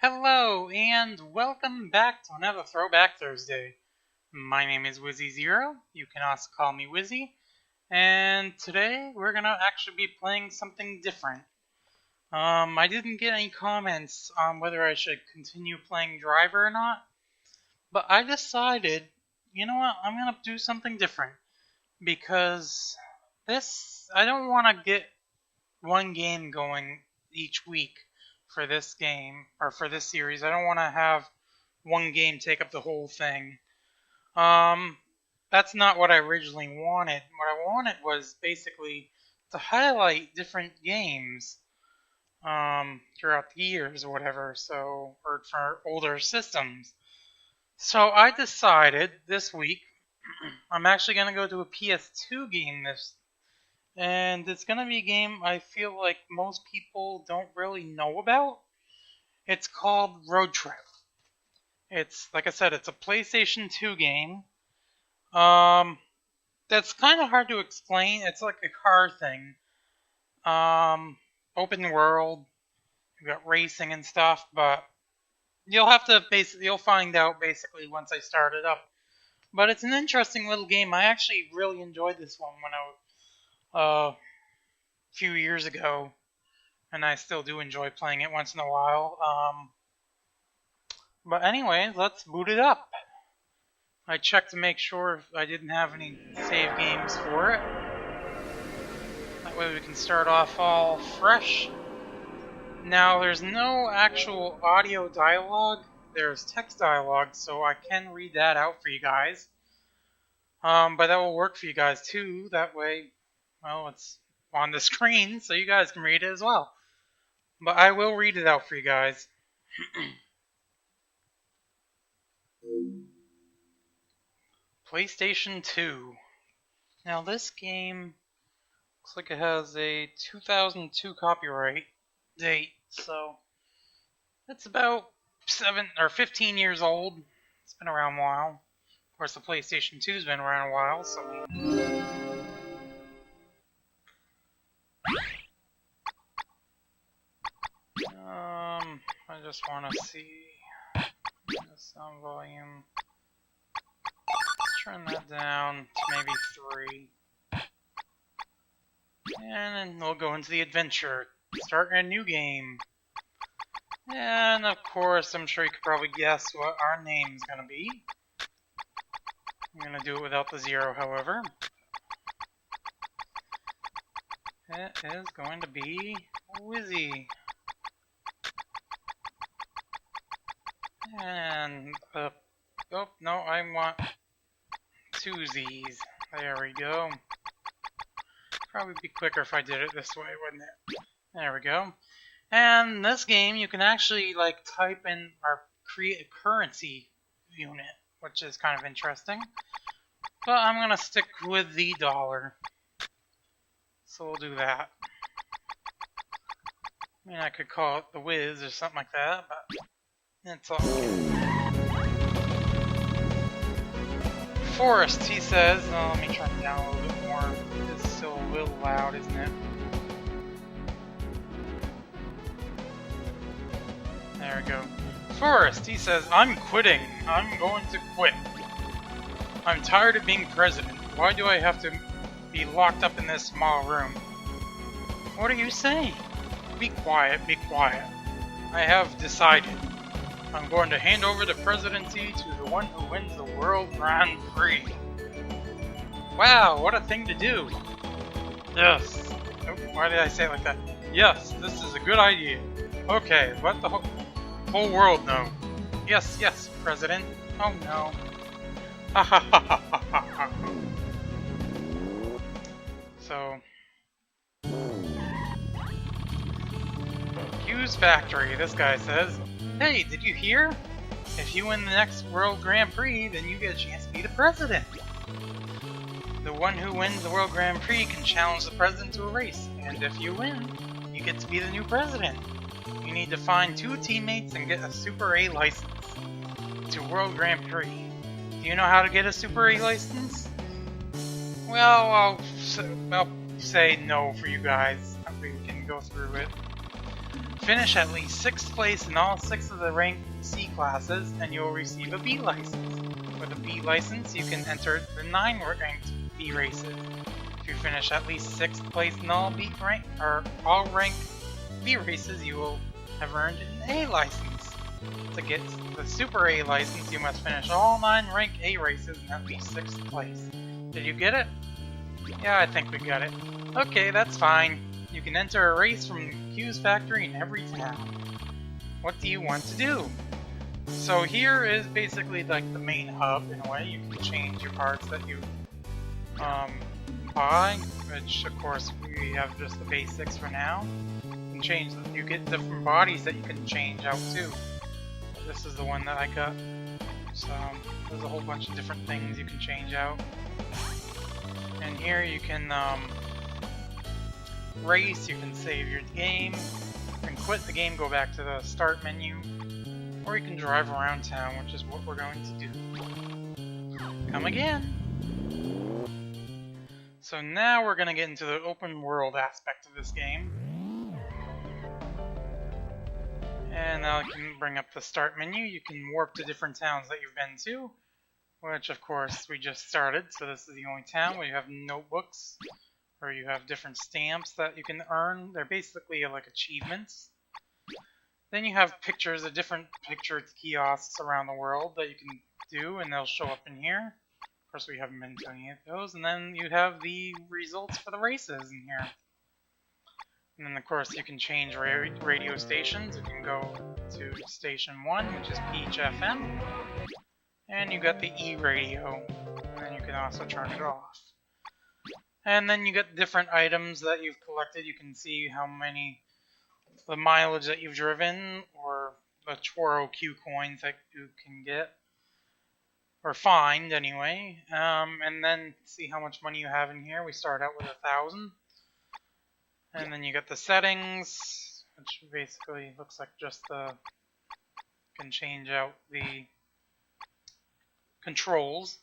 Hello, and welcome back to another Throwback Thursday. My name is Wizzy0, you can also call me Wizzy, and today we're gonna actually be playing something different. I didn't get any comments on whether I should continue playing Driver or not, but I decided, you know what, I'm gonna do something different, because I don't want to get one game going each week for this game, or for this series. I don't want to have one game take up the whole thing. That's not what I originally wanted. What I wanted was basically to highlight different games throughout the years or whatever, or for older systems. So I decided this week I'm actually going to go to a PS2 game and it's going to be a game I feel like most people don't really know about. It's called Road Trip. It's, like I said, it's a PlayStation 2 game. That's kind of hard to explain. It's like a car thing. Open world. You've got racing and stuff, but you'll find out basically once I start it up. But it's an interesting little game. I actually really enjoyed this one when a few years ago, and I still do enjoy playing it once in a while. But anyways, let's boot it up. I checked to make sure I didn't have any save games for it. That way we can start off all fresh. Now, there's no actual audio dialogue. There's text dialogue, so I can read that out for you guys. But that will work for you guys too. That way, well, it's on the screen, so you guys can read it as well. But I will read it out for you guys. PlayStation 2. Now this game looks like it has a 2002 copyright date, so it's about 15 years old. It's been around a while. Of course, the PlayStation 2's been around a while, so I just want to see the sound volume. Let's turn that down to maybe 3. And then we'll go into the adventure. Starting a new game. And of course, I'm sure you could probably guess what our name's gonna be. I'm gonna do it without the 0, however. It is going to be Wizzy. And, oh, no, I want 2 Z's. There we go. Probably be quicker if I did it this way, wouldn't it? There we go. And this game, you can actually, type in or create a currency unit, which is kind of interesting. But I'm going to stick with the dollar. So we'll do that. I mean, I could call it the Wiz or something like that, but it's all good. Forest, he says. Oh, let me turn it down a little bit more. It's still a little loud, isn't it? There we go. Forrest, he says, I'm quitting. I'm going to quit. I'm tired of being president. Why do I have to be locked up in this small room? What are you saying? Be quiet, be quiet. I have decided. I'm going to hand over the presidency to the one who wins the World Grand Prix. Wow, what a thing to do. Yes. Oh, why did I say it like that? Yes, this is a good idea. Okay, let the whole world know. Yes, yes, President. Oh no. Ha ha ha ha ha ha. So, Hughes Factory, this guy says, hey, did you hear? If you win the next World Grand Prix, then you get a chance to be the president. The one who wins the World Grand Prix can challenge the president to a race, and if you win, you get to be the new president. You need to find 2 teammates and get a Super A license to World Grand Prix. Do you know how to get a Super A license? Well, I'll say no for you guys. We can go through it. Finish at least 6th place in all 6 of the rank C classes, and you will receive a B license. With a B license, you can enter the 9 ranked B races. If you finish at least 6th place in all rank B races, you will have earned an A license. To get the Super A license, you must finish all 9 rank A races in at least 6th place. Did you get it? Yeah, I think we got it. Okay, that's fine. You can enter a race from Q's factory in every town. What do you want to do? So here is basically like the main hub in a way. You can change your parts that you buy, which of course we have just the basics for now. You can change. You get different bodies that you can change out too. This is the one that I got. So there's a whole bunch of different things you can change out. And here you can race, you can save your game, you can quit the game, go back to the start menu, or you can drive around town, which is what we're going to do. Come again! So now we're going to get into the open world aspect of this game. And now you can bring up the start menu, you can warp to different towns that you've been to, which of course we just started, so this is the only town where you have notebooks, where you have different stamps that you can earn. They're basically like achievements. Then you have pictures of different picture kiosks around the world that you can do, and they'll show up in here. Of course we haven't been to any of those. And then you have the results for the races in here. And then of course you can change radio stations. You can go to station 1, which is Peach FM. And you got the E radio, and then you can also turn it off. And then you get different items that you've collected. You can see how many, the mileage that you've driven, or the Twirl Q coins that you can get, or find anyway. And then see how much money you have in here. We start out with 1,000. And then you got the settings, which basically looks like just the, can change out the controls,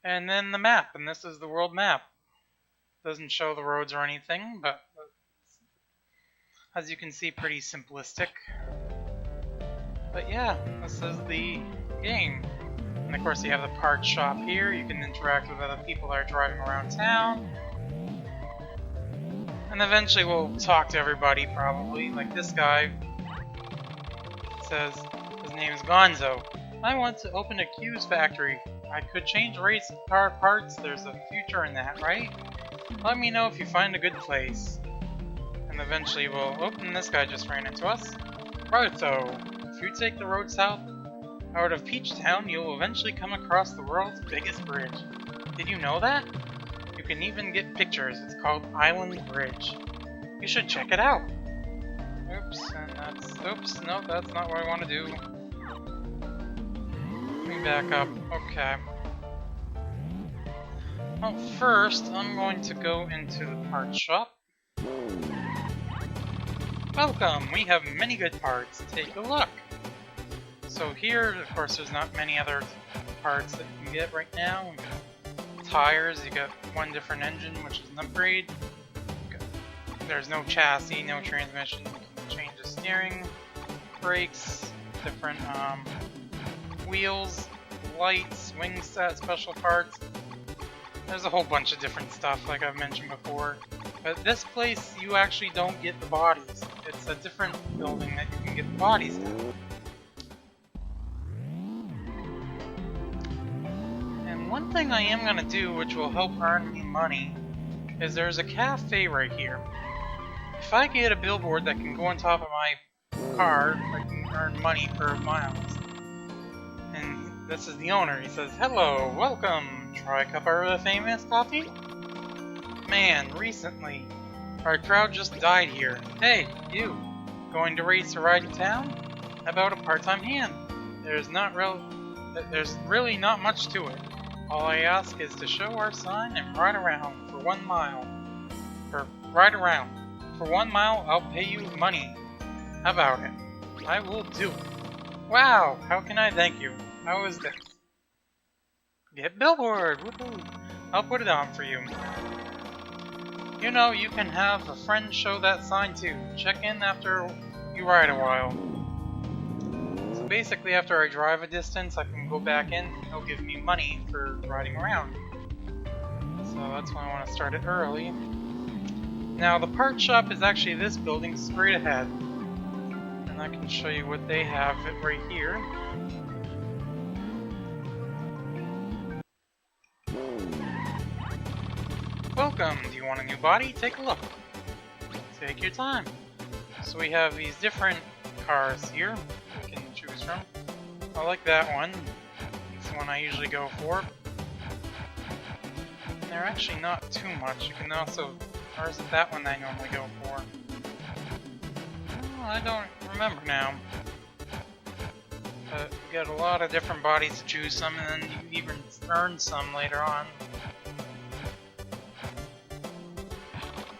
and then the map, and this is the world map. Doesn't show the roads or anything, but as you can see, pretty simplistic. But yeah, this is the game. And of course you have the parts shop here. You can interact with other people that are driving around town. And eventually we'll talk to everybody, probably. Like this guy says, his name is Gonzo. I want to open a Q's factory. I could change race car parts. There's a future in that, right? Let me know if you find a good place. And eventually we'll open. This guy just ran into us. Right, so if you take the road south out of Peach Town, you'll eventually come across the world's biggest bridge. Did you know that? You can even get pictures. It's called Island Bridge. You should check it out. Oops, and that's... Oops, no, that's not what I want to do. Let me back up. Okay. Well, first, I'm going to go into the parts shop. Welcome! We have many good parts. Take a look. So here, of course, there's not many other parts that you can get right now. Tires, you got one different engine, which is an upgrade. There's no chassis, no transmission. You can change the steering, brakes, different wheels, lights, wing set, special parts. There's a whole bunch of different stuff, like I've mentioned before. But this place, you actually don't get the bodies. It's a different building that you can get the bodies in. And one thing I am going to do, which will help earn me money, is there's a cafe right here. If I get a billboard that can go on top of my car, I can earn money per miles. And this is the owner. He says, "Hello, welcome. Try a cup of the famous coffee?" Man, recently, our crowd just died here. Hey, you, going to race or ride in town? How about a part-time hand? There's really not much to it. All I ask is to show our sign and ride around for 1 mile. For 1 mile, I'll pay you money. How about it? I will do it. Wow, how can I thank you? How is this? Get billboard! Woohoo! I'll put it on for you. You know, you can have a friend show that sign too. Check in after you ride a while. So basically, after I drive a distance, I can go back in, and it'll give me money for riding around. So that's why I want to start it early. Now, the part shop is actually this building straight ahead. And I can show you what they have right here. Welcome! Do you want a new body? Take a look. Take your time. So we have these different cars here we can choose from. I like that one. It's the one I usually go for. And they're actually not too much. You can also... Or is it that one I normally go for? Oh, I don't remember now. But you get a lot of different bodies to choose from, and then you even earn some later on.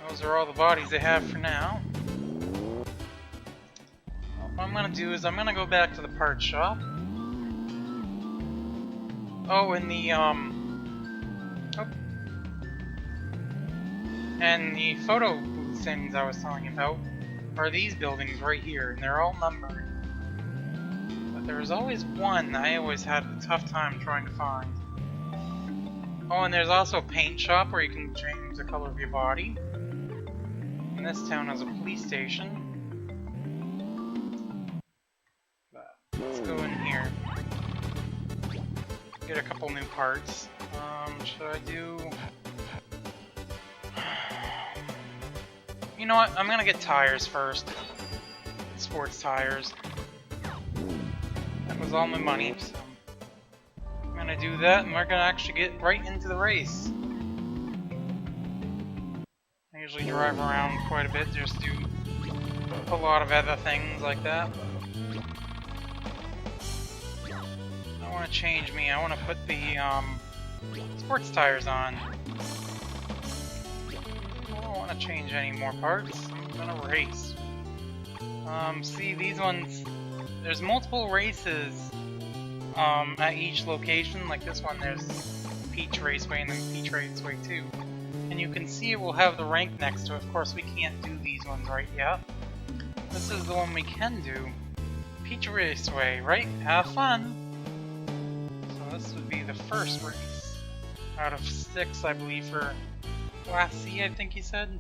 Those are all the bodies they have for now. Well, what I'm gonna do is I'm gonna go back to the part shop. Oh, and the and the photo booth things I was telling you about are these buildings right here, and they're all numbered. But there's always one I always had a tough time trying to find. Oh, and there's also a paint shop where you can change the color of your body. And this town has a police station. But let's go in here. Get a couple new parts. Should I do... You know what? I'm gonna get tires first. Sports tires. That was all my money, so... I'm gonna do that, and we're gonna actually get right into the race. I usually drive around quite a bit, just do a lot of other things like that. I want to change me. I want to put the sports tires on. I don't want to change any more parts. I'm gonna race. See, these ones, there's multiple races at each location. Like this one, there's Peach Raceway and then Peach Raceway 2. And you can see it will have the rank next to it. Of course, we can't do these ones right yet. This is the one we can do. Peach Raceway, right? Have fun! So this would be the first race. Out of 6, I believe, for Class C, I think he said.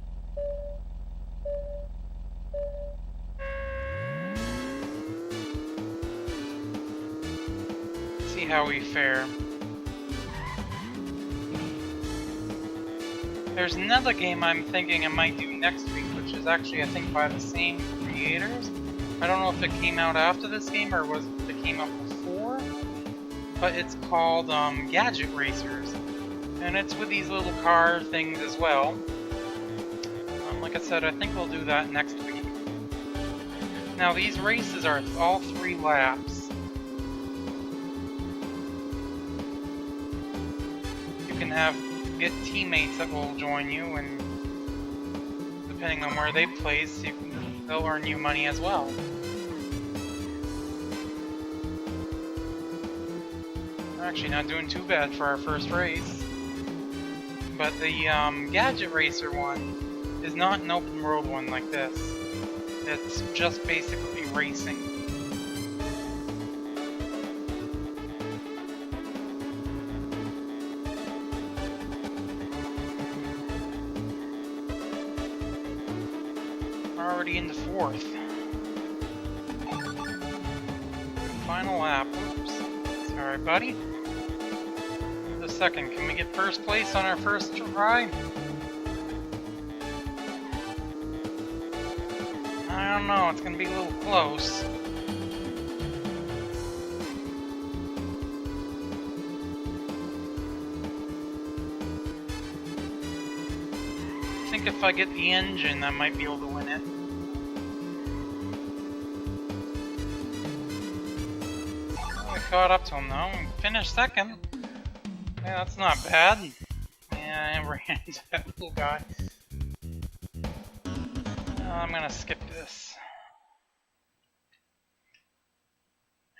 See how we fare. There's another game I'm thinking I might do next week, which is actually, I think, by the same creators. I don't know if it came out after this game or if it came out before, but it's called Gadget Racers. And it's with these little car things as well. Like I said, I think we'll do that next week. Now, these races are all 3 laps. You can get teammates that will join you, and depending on where they place, they'll earn you money as well. We're actually not doing too bad for our first race. But the Gadget Racer one is not an open world one like this. It's just basically racing. Already in the 4th. Final lap. Oops. Sorry, buddy. The 2nd. Can we get first place on our first try? I don't know. It's gonna be a little close. I think if I get the engine, I might be able to win it. I caught up to him though. Finished 2nd. Yeah, that's not bad. Yeah, I ran into that little guy. I'm gonna skip this.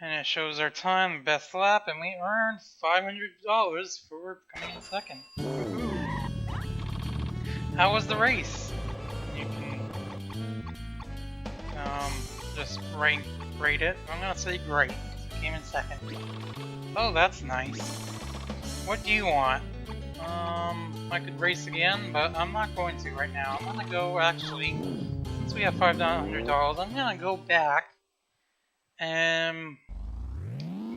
And it shows our time, best lap, and we earned $500 for coming in 2nd. Woohoo! How was the race? You can just rate it. I'm gonna say great. Came in second. Oh, that's nice. What do you want? I could race again, but I'm not going to right now. I'm gonna go, actually, since we have $500, I'm gonna go back and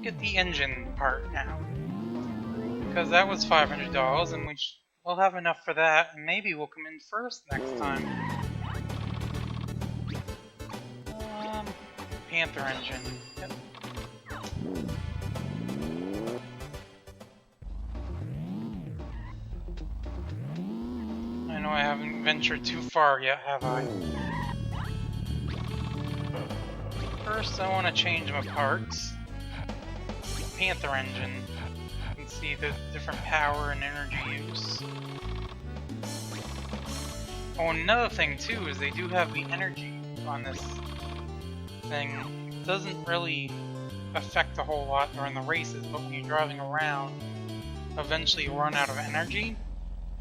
get the engine part now. Because that was $500, and we'll have enough for that, and maybe we'll come in first next time. Panther engine. Yep. I know I haven't ventured too far yet, have I? First, I want to change my parts. Panther engine. You can see the different power and energy use. Oh, another thing too is they do have the energy on this thing. It doesn't really affect a whole lot during the races, but when you're driving around, eventually you run out of energy,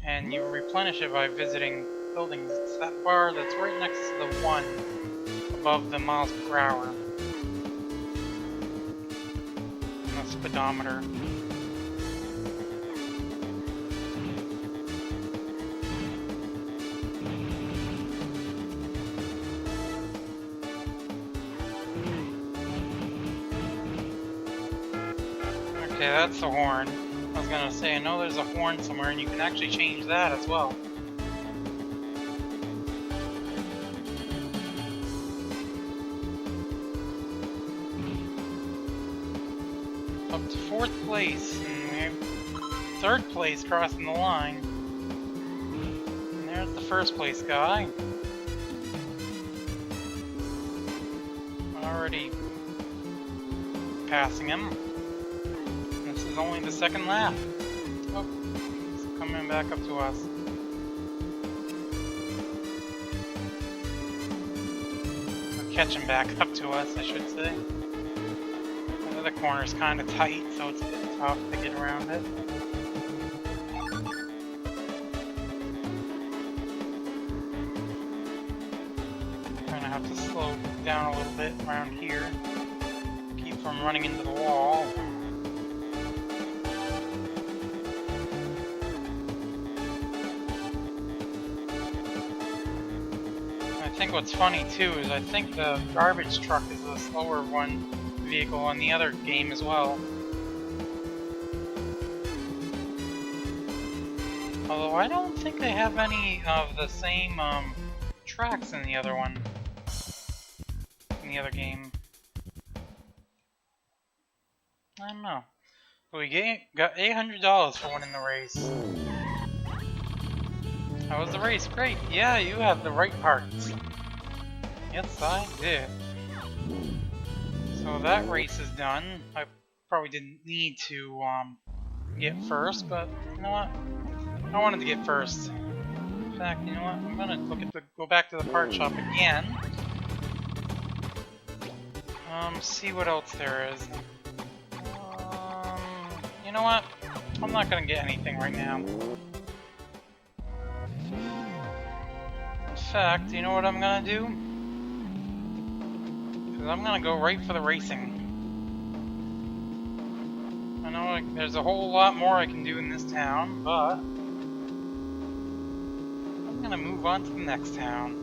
and you replenish it by visiting buildings. It's that bar that's right next to the one above the miles per hour. And the speedometer. Okay, that's the horn. I was gonna say, I know there's a horn somewhere, and you can actually change that as well. Up to 4th place, and we have 3rd place crossing the line. And there's the 1st place guy. Already passing him. This is only the 2nd lap. Oh, he's coming back up to us. Or catching back up to us, I should say. The corner's kind of tight, so it's a bit tough to get around it. Gonna have to slow down a little bit around here. Keep from running into the wall. I think what's funny too is I think the garbage truck is the slower one vehicle on the other game as well. Although I don't think they have any of the same tracks in the other one. In the other game. I don't know. But we got $800 for winning the race. How was the race? Great. Yeah, you have the right parts. Yes, I did. So that race is done. I probably didn't need to get first, but you know what? I wanted to get first. In fact, you know what? I'm gonna go back to the part shop again. See what else there is. You know what? I'm not gonna get anything right now. In fact, you know what I'm gonna do? I'm gonna go right for the racing. I know there's a whole lot more I can do in this town, but I'm gonna move on to the next town.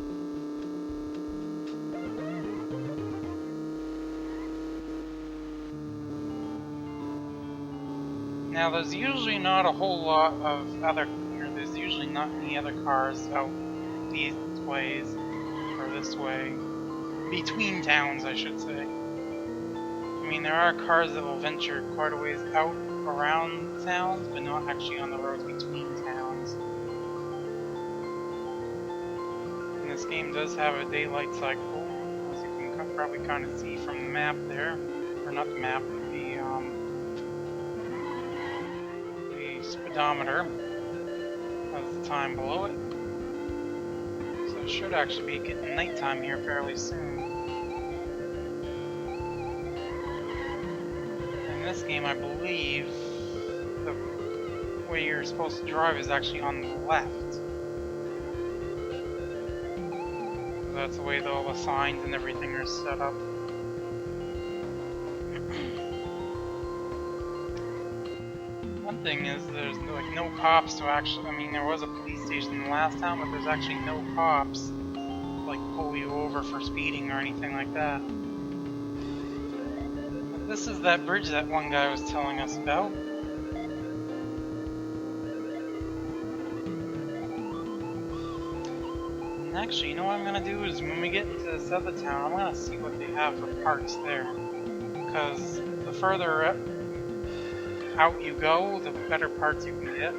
Now there's usually not a whole lot of other, there's usually not any other cars out these ways, or this way. Between towns, I should say. I mean, there are cars that will venture quite a ways out around towns, but not actually on the roads between towns. And this game does have a daylight cycle, as you can probably kind of see from the map there. Or not the map, the speedometer. That's the time below it. So it should actually be getting nighttime here fairly soon. In this game, I believe the way you're supposed to drive is actually on the left. That's the way that all the signs and everything are set up. One thing is there's like no cops to actually, I mean there was a police station in the last town, but there's actually no cops to like pull you over for speeding or anything like that. But this is that bridge that one guy was telling us about. And actually, you know what I'm gonna do is when we get into this other town, I'm gonna see what they have for parts there. Because the further out you go, the better parts you can get.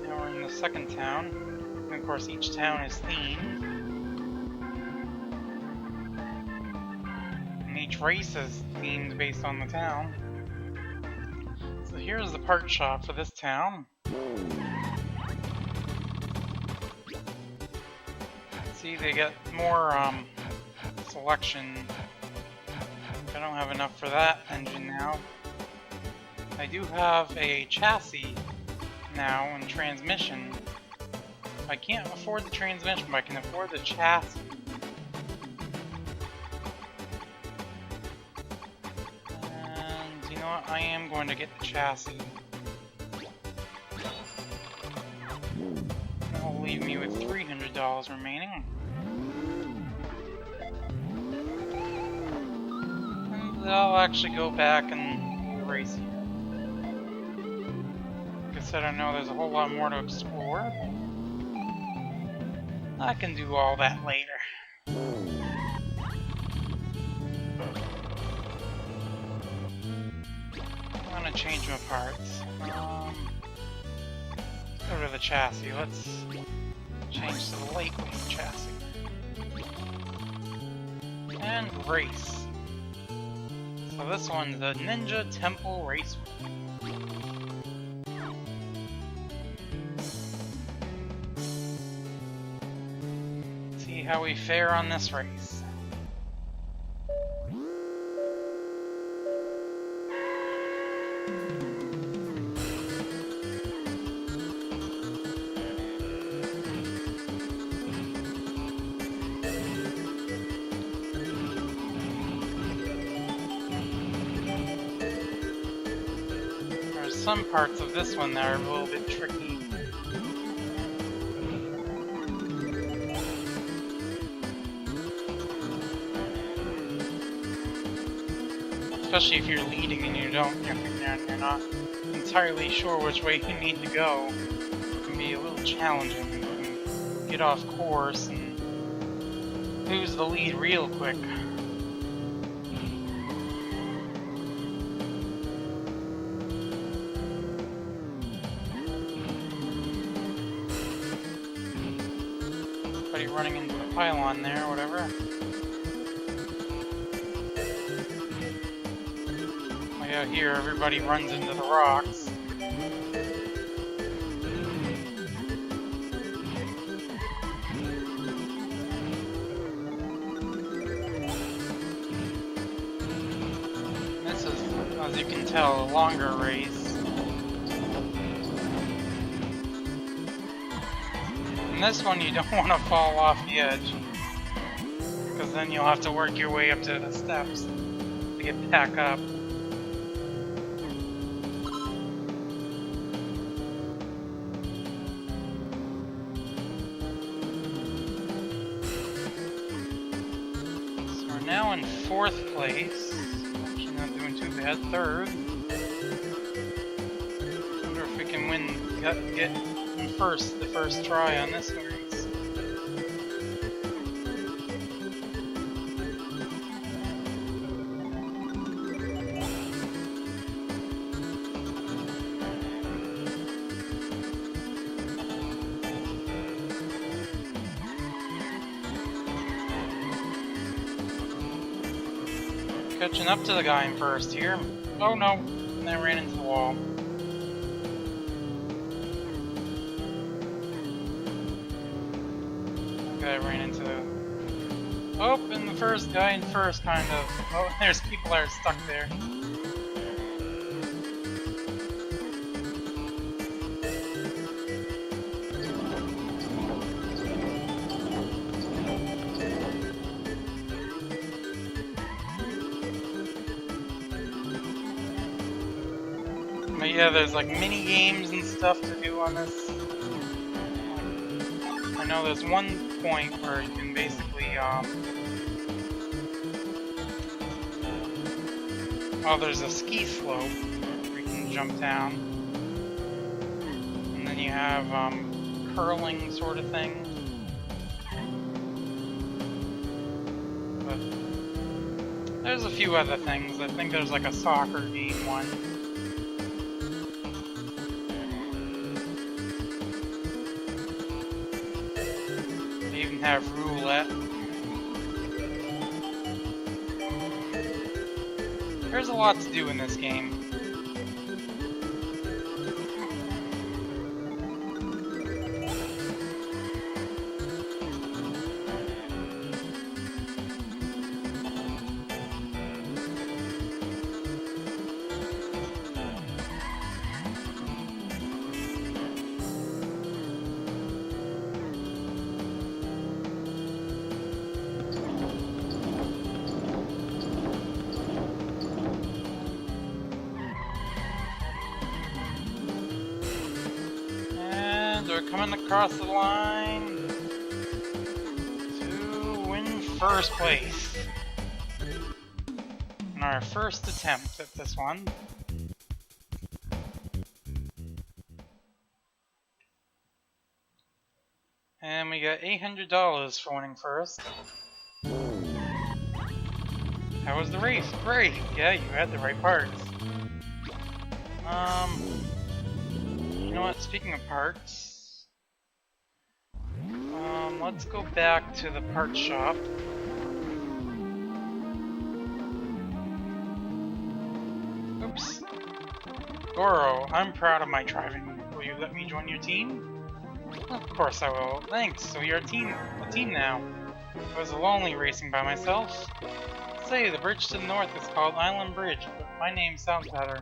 Now we're in the second town. And of course, each town is themed. And each race is themed based on the town. So here's the part shop for this town. See, they get more selection. I don't have enough for that engine now. I do have a chassis now and transmission. I can't afford the transmission, but I can afford the chassis. And you know what? I am going to get the chassis. That'll leave me with $300 remaining. I'll actually go back and race here. Like I said, I know there's a whole lot more to explore. I can do all that later. I'm gonna change my parts. Go to the chassis. Let's change to the lightweight chassis. And race. So this one's the Ninja Temple Raceway. See how we fare on this race. Some parts of this one that are a little bit tricky. Especially if you're leading and you're not entirely sure which way you need to go. It can be a little challenging. You can get off course and lose the lead real quick. Running into the pylon there, or whatever. Like out here, everybody runs into the rocks. This is, as you can tell, a longer race. In this one, you don't want to fall off the edge, because then you'll have to work your way up to the steps to get back up. So we're now in 4th place. Actually not doing too bad. 3rd. Wonder if we can get the first try on this race. Catching up to the guy in first here. Oh no, and I ran into the wall. I ran into the... Oh, and the first guy in first, kind of. Oh, there's people that are stuck there. yeah, there's like mini games and stuff to do on this. I know there's one point where you can basically, well, there's a ski slope where you can jump down. And then you have, curling sort of thing. But there's a few other things. I think there's like a soccer game one. They even have roulette. There's a lot to do in this game. We're coming across the line to win first place in our first attempt at this one. And we got $800 for winning first. How was the race? Great! Yeah, you had the right parts. You know what? Speaking of parts, let's go back to the parts shop. Oops. Goro, I'm proud of my driving. Will you let me join your team? Of course I will. Thanks. So you're a team now. I was lonely racing by myself. Say, the bridge to the north is called Island Bridge, but my name sounds better.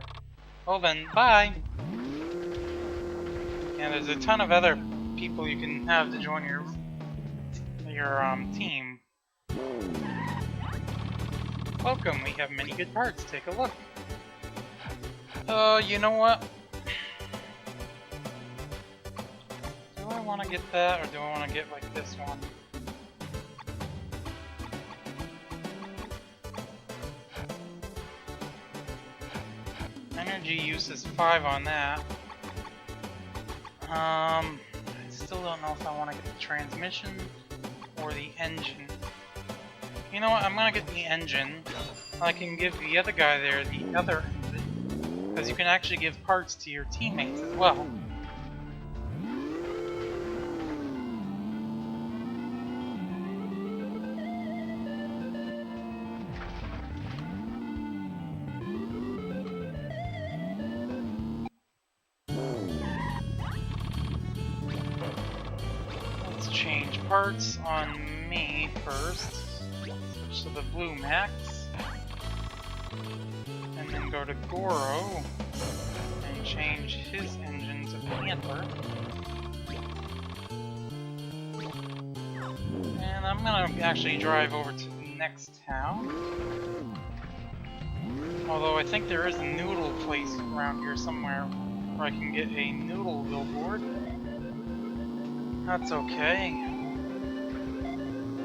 Well then, bye! Yeah, there's a ton of other people you can have to join your team. Welcome, we have many good parts. Take a look. You know what? Do I want to get that, or do I want to get like this one? Energy use is 5 on that. I still don't know if I want to get the transmission or the engine. You know what, I'm gonna get the engine. I can give the other guy there the other engine, because you can actually give parts to your teammates as well. Change parts on me first. Switch to the blue max. And then go to Goro and change his engine to Panther. And I'm gonna actually drive over to the next town. Although I think there is a noodle place around here somewhere where I can get a noodle billboard. That's okay.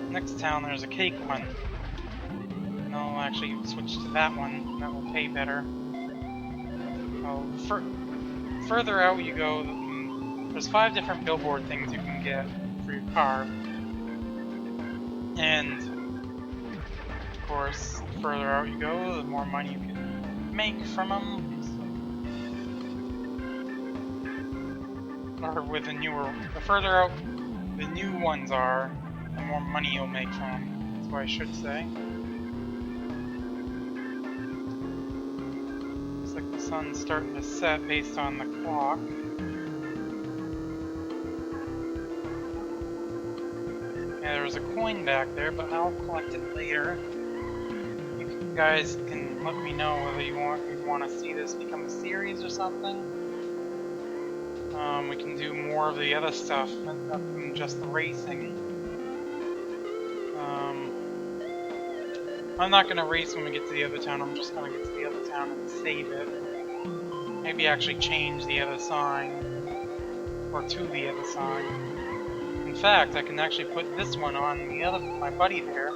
Next town there's a cake one. And I'll actually switch to that one. That will pay better. Oh, further out you go, there's 5 different billboard things you can get for your car. And, of course, the further out you go, the more money you can make from them. Or with the newer, the further out the new ones are, the more money you'll make from them. That's what I should say. Looks like the sun's starting to set based on the clock. Yeah, there was a coin back there, but I'll collect it later. You guys can let me know whether you want to see this become a series or something. We can do more of the other stuff other than just the racing. I'm not going to race when we get to the other town, I'm just going to get to the other town and save it. Maybe actually change the other sign, or to the other sign. In fact, I can actually put this one on the other, my buddy there.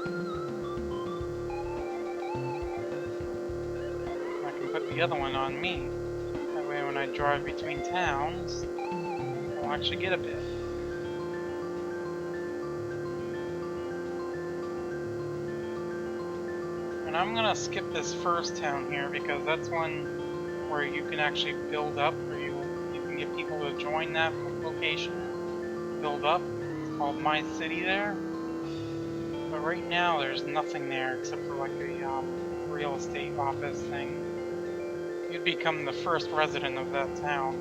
I can put the other one on me. That way when I drive between towns, I'll actually get a bit. And I'm gonna skip this first town here because that's one where you can actually build up, or you can get people to join that location. Build up. It's called My City there. But right now there's nothing there except for like a real estate office thing. You'd become the first resident of that town.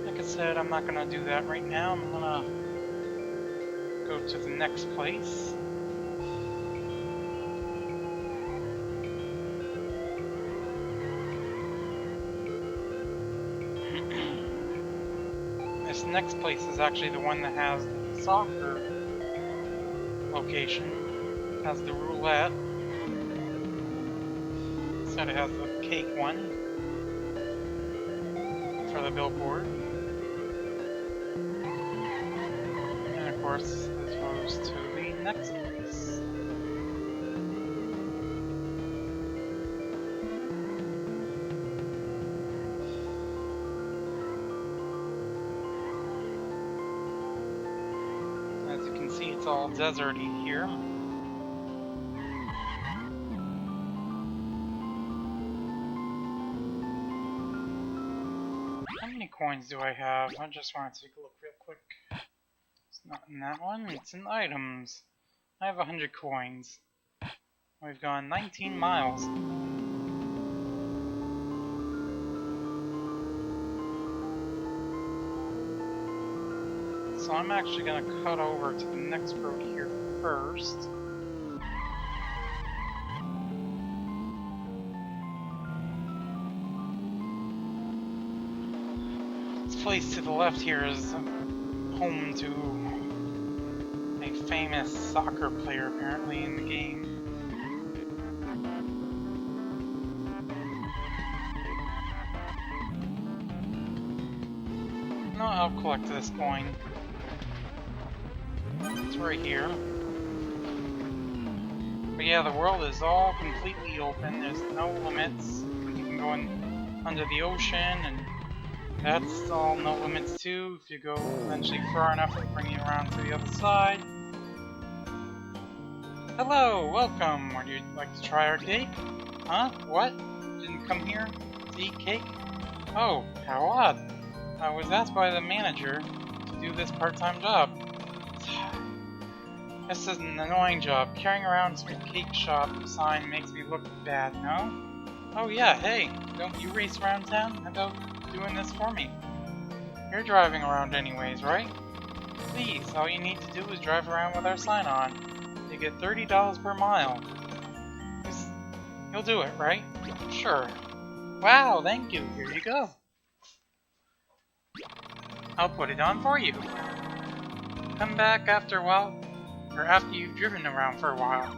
Like I said, I'm not gonna do that right now. I'm gonna go to the next place. This next place is actually the one that has the soccer location. It has the roulette. Instead it has the cake one for the billboard. And of course this goes to the next place. As you can see, it's all deserty here. How many coins do I have? I just want to take a look real quick. It's not in that one, it's in items. I have 100 coins. We've gone 19 miles. So I'm actually going to cut over to the next road here first. This place to the left here is home to a famous soccer player apparently in the game. No, I'll collect this coin. It's right here. But yeah, the world is all completely open. There's no limits. You can go in under the ocean, and that's all no limits too. If you go eventually far enough, it'll bring you around to the other side. Hello, welcome. Would you like to try our cake? Huh? What? Didn't come here to eat cake? Oh, how odd. I was asked by the manager to do this part-time job. This is an annoying job. Carrying around some cake shop sign makes me look bad, no? Oh yeah, hey, don't you race around town? How about doing this for me? You're driving around anyways, right? Please, all you need to do is drive around with our sign on. You get $30 per mile. You'll do it, right? Sure. Wow, thank you. Here you go. I'll put it on for you. Come back after a while, or after you've driven around for a while.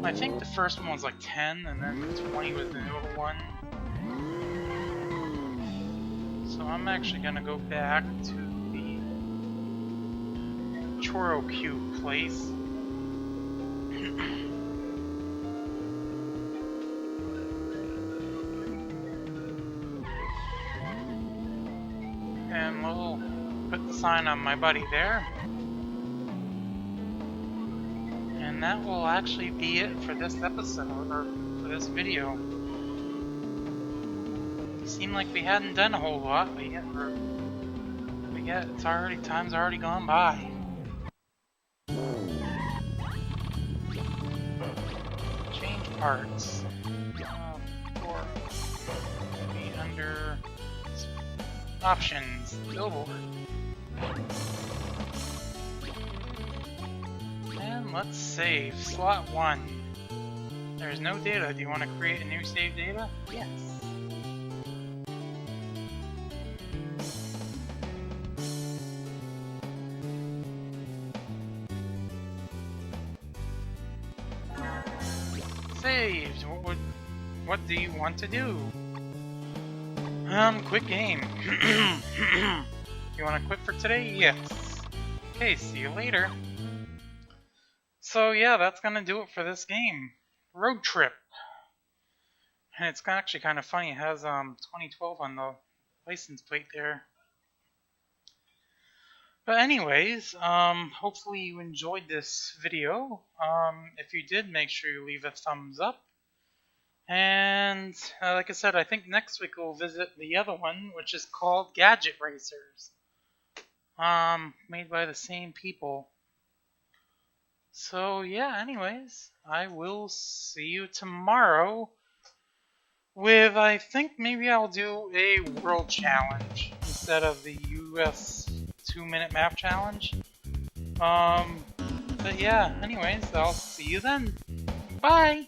I think the first one was like 10, and then the 20 was the middle one. So I'm actually gonna go back to the Choro Cube place. And we'll put the sign on my buddy there. And that will actually be it for this episode, or for this video. It seemed like we hadn't done a whole lot, but yet it's already, time's already gone by. Change parts. Or be under options, billboard. And let's save. Slot 1. There's no data. Do you want to create a new save data? Yes. Saved. What do you want to do? Quit game. You want to quit for today? Yes. Okay, see you later. So yeah, that's gonna do it for this game. Road Trip. And it's actually kind of funny, it has 2012 on the license plate there. But anyways, hopefully you enjoyed this video. If you did, make sure you leave a thumbs up. And like I said, I think next week we'll visit the other one, which is called Gadget Racers. Made by the same people. So yeah, anyways, I will see you tomorrow with, I think maybe I'll do a world challenge instead of the US 2-minute map challenge. But yeah, anyways, I'll see you then. Bye!